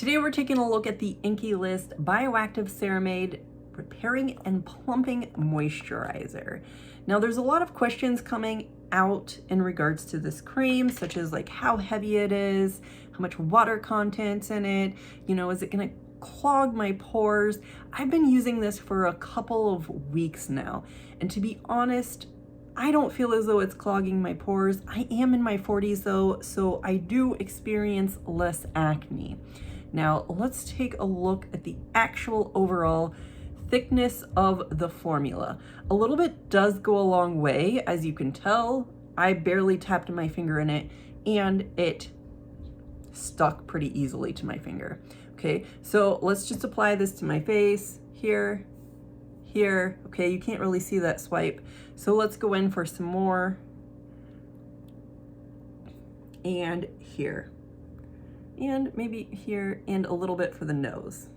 Today we're taking a look at the Inkey List Bioactive Ceramide Repairing and Plumping Moisturizer. Now there's a lot of questions coming out in regards to this cream, such as like how heavy it is, how much water content's in it, is it gonna clog my pores? I've been using this for a couple of weeks now, and to be honest, I don't feel as though it's clogging my pores. I am in my 40s though, so I do experience less acne. Now let's take a look at the actual overall thickness of the formula. A little bit does go a long way, as you can tell. I barely tapped my finger in it and it stuck pretty easily to my finger. Okay, so let's just apply this to my face, here. Okay, you can't really see that swipe. So let's go in for some more. And here. And maybe here, and a little bit for the nose.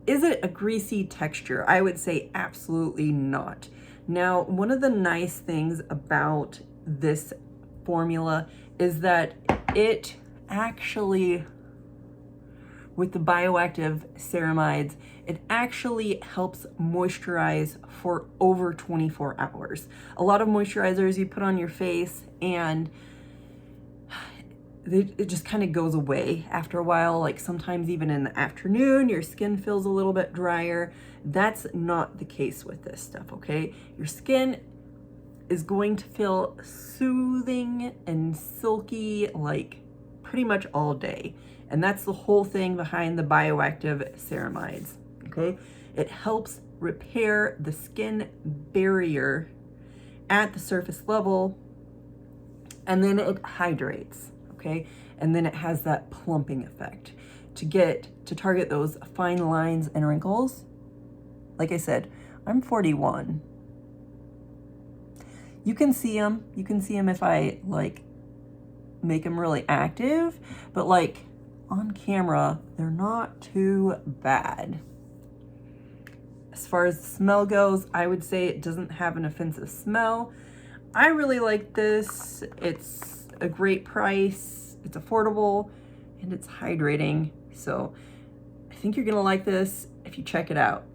Is it a greasy texture? I would say absolutely not. Now, one of the nice things about this formula is that it actually, with the bioactive ceramides, it actually helps moisturize for over 24 hours. A lot of moisturizers you put on your face and it just kind of goes away after a while. Like sometimes even in the afternoon, your skin feels a little bit drier. That's not the case with this stuff, okay? Your skin is going to feel soothing and silky like pretty much all day. And that's the whole thing behind the bioactive ceramides, okay? It helps repair the skin barrier at the surface level, and then it hydrates, okay? And then it has that plumping effect to target those fine lines and wrinkles. Like I said, I'm 41. You can see them. You can see them if I like make them really active, but like on camera, they're not too bad. As far as the smell goes, I would say it doesn't have an offensive smell. I really like this. It's a great price, it's affordable, and it's hydrating. So I think you're gonna like this if you check it out.